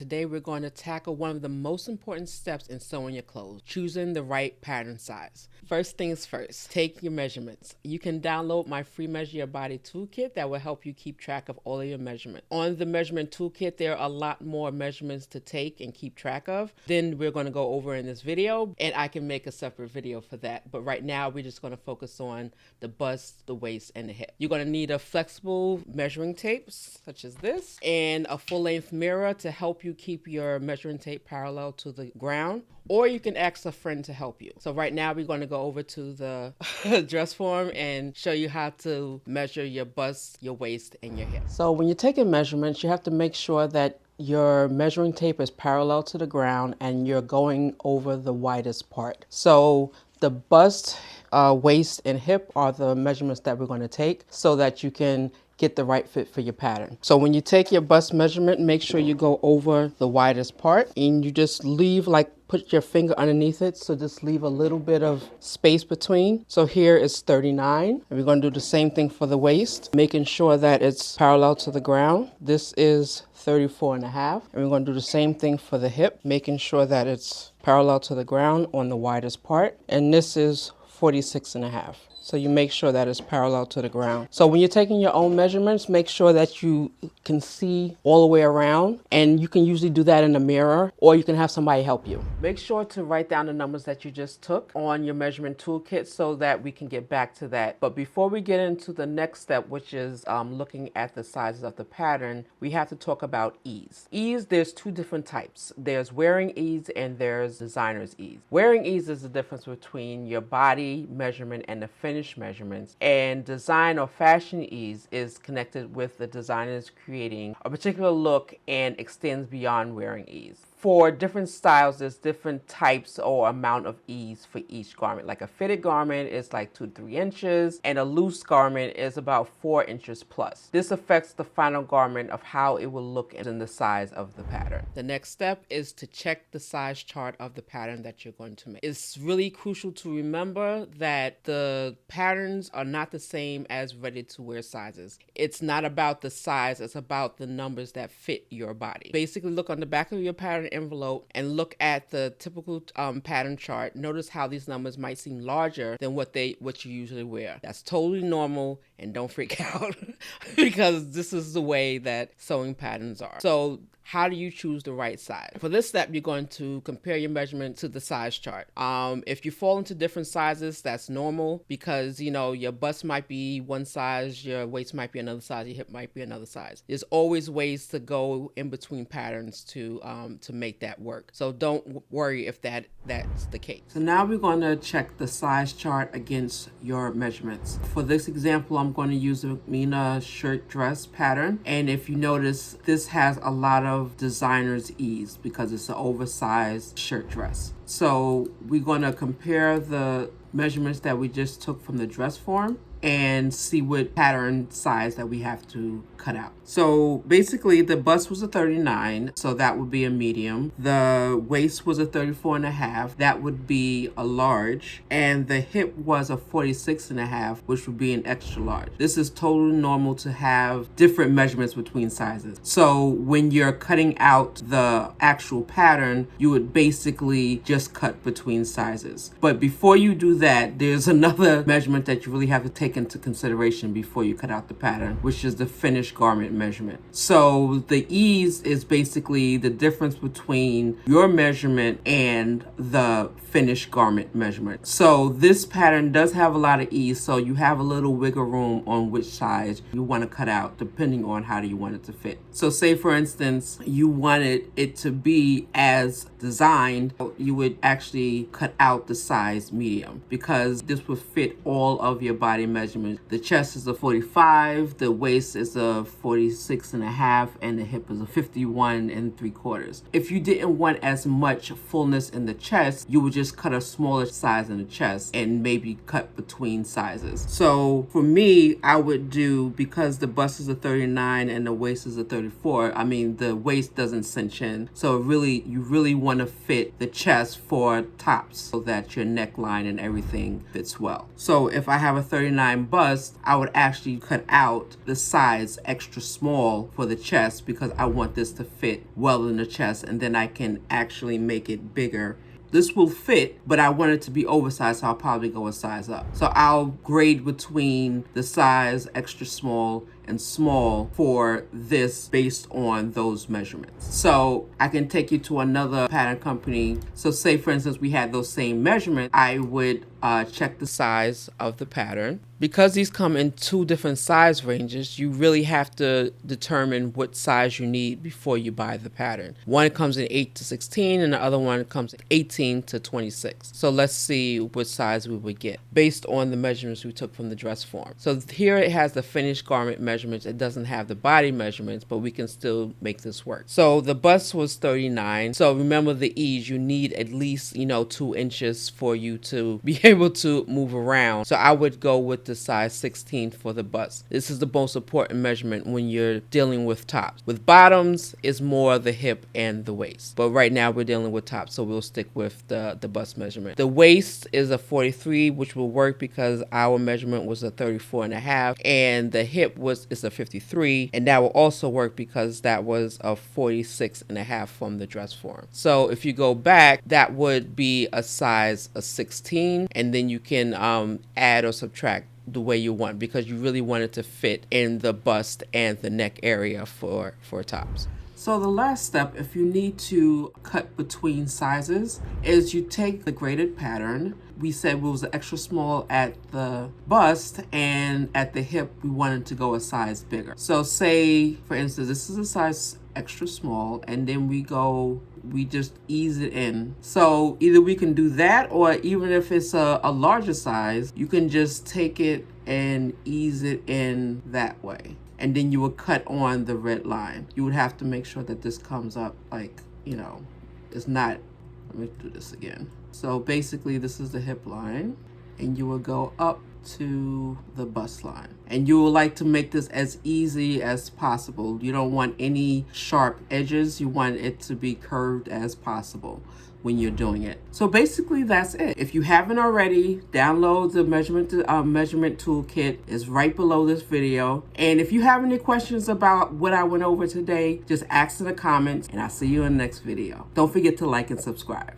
Today we're going to tackle one of the most important steps in sewing your clothes, choosing the right pattern size. First things first, take your measurements. You can download my free Measure Your Body toolkit that will help you keep track of all of your measurements. On the measurement toolkit, there are a lot more measurements to take and keep track of than we're going to go over in this video, and I can make a separate video for that. But right now, we're just going to focus on the bust, the waist, and the hip. You're going to need a flexible measuring tape, such as this, and a full-length mirror to help you keep your measuring tape parallel to the ground, or you can ask a friend to help you. So right now we're going to go over to the dress form and show you how to measure your bust, your waist, and your hip. So when you're taking measurements, you have to make sure that your measuring tape is parallel to the ground and you're going over the widest part. So the bust, waist, and hip are the measurements that we're going to take so that you can get the right fit for your pattern. So when you take your bust measurement, make sure you go over the widest part and you just leave, like, put your finger underneath it. So just leave a little bit of space between. So here is 39. And we're going to do the same thing for the waist, making sure that it's parallel to the ground. This is 34 and a half. And we're going to do the same thing for the hip, making sure that it's parallel to the ground on the widest part. And this is 46 and a half. So you make sure that it's parallel to the ground. So when you're taking your own measurements, make sure that you can see all the way around, and you can usually do that in a mirror, or you can have somebody help you. Make sure to write down the numbers that you just took on your measurement toolkit so that we can get back to that. But before we get into the next step, which is looking at the sizes of the pattern, we have to talk about ease. Ease, there's two different types. There's wearing ease and there's designer's ease. Wearing ease is the difference between your body measurement and the finished measurements, and design or fashion ease is connected with the designers creating a particular look and extends beyond wearing ease. For different styles, there's different types or amount of ease for each garment. Like a fitted garment is like 2 to 3 inches, and a loose garment is about 4 inches plus. This affects the final garment of how it will look in the size of the pattern. The next step is to check the size chart of the pattern that you're going to make. It's really crucial to remember that the patterns are not the same as ready-to-wear sizes. It's not about the size, it's about the numbers that fit your body. Basically, look on the back of your pattern envelope and look at the typical pattern chart. Notice how these numbers might seem larger than what you usually wear. That's totally normal, and don't freak out because this is the way that sewing patterns are. So how do you choose the right size? For this step, you're going to compare your measurement to the size chart. If you fall into different sizes, that's normal because, you know, your bust might be one size, your waist might be another size, your hip might be another size. There's always ways to go in between patterns to make that work. So don't worry if that's the case. So now we're going to check the size chart against your measurements. For this example, I'm going to use a Mina shirt dress pattern. And if you notice, this has a lot of designer's ease because it's an oversized shirt dress. So we're going to compare the measurements that we just took from the dress form and see what pattern size that we have to cut out. So basically the bust was a 39, so that would be a medium. The waist was a 34 and a half, that would be a large. And the hip was a 46 and a half, which would be an extra large. This is totally normal to have different measurements between sizes. So when you're cutting out the actual pattern, you would basically just cut between sizes. But before you do that, there's another measurement that you really have to take into consideration before you cut out the pattern, which is the finished garment measurement. So the ease is basically the difference between your measurement and the finished garment measurement. So this pattern does have a lot of ease, so you have a little wiggle room on which size you want to cut out depending on how do you want it to fit. So say for instance you wanted it to be as designed, you would actually cut out the size medium because this would fit all of your body measurements. The chest is a 45, the waist is a 46 and a half, and the hip is a 51 and 3/4. If you didn't want as much fullness in the chest, you would just cut a smaller size in the chest and maybe cut between sizes. So for me, I would do, because the bust is a 39 and the waist is a 34, I mean the waist doesn't cinch in, so you really want to fit the chest for tops so that your neckline and everything fits well. So if I have a 39 bust, I would actually cut out the size extra small for the chest because I want this to fit well in the chest, and then I can actually make it bigger. This will fit, but I want it to be oversized, so I'll probably go a size up. So I'll grade between the size extra small and small for this based on those measurements. So I can take you to another pattern company. So say, for instance, we had those same measurements. I would check the size of the pattern. Because these come in 2 different size ranges, you really have to determine what size you need before you buy the pattern. One comes in 8 to 16 and the other one comes in 18 to 26. So let's see what size we would get based on the measurements we took from the dress form. So here it has the finished garment measurements. It doesn't have the body measurements, but we can still make this work. So the bust was 39. So remember the ease, you need at least, 2 inches for you to be able to move around. So I would go with the size 16 for the bust. This is the most important measurement when you're dealing with tops. With bottoms, it's more the hip and the waist. But right now we're dealing with tops, so we'll stick with the bust measurement. The waist is a 43, which will work because our measurement was a 34.5, and the hip is a 53, and that will also work because that was a 46.5 from the dress form. So if you go back, that would be a size of 16, and then you can add or subtract the way you want, because you really want it to fit in the bust and the neck area for tops. So the last step, if you need to cut between sizes, is you take the graded pattern. We said it was extra small at the bust, and at the hip we wanted to go a size bigger. So say, for instance, this is a size extra small, and then we just ease it in. So either we can do that, or even if it's a larger size, you can just take it and ease it in that way. And then you would cut on the red line. You would have to make sure that this comes up like, it's not, let me do this again. So basically this is the hip line, and you will go up to the bust line. And you would like to make this as easy as possible. You don't want any sharp edges. You want it to be curved as possible when you're doing it. So basically that's it. If you haven't already, download the measurement toolkit. It's right below this video. And if you have any questions about what I went over today, just ask in the comments, and I'll see you in the next video. Don't forget to like and subscribe.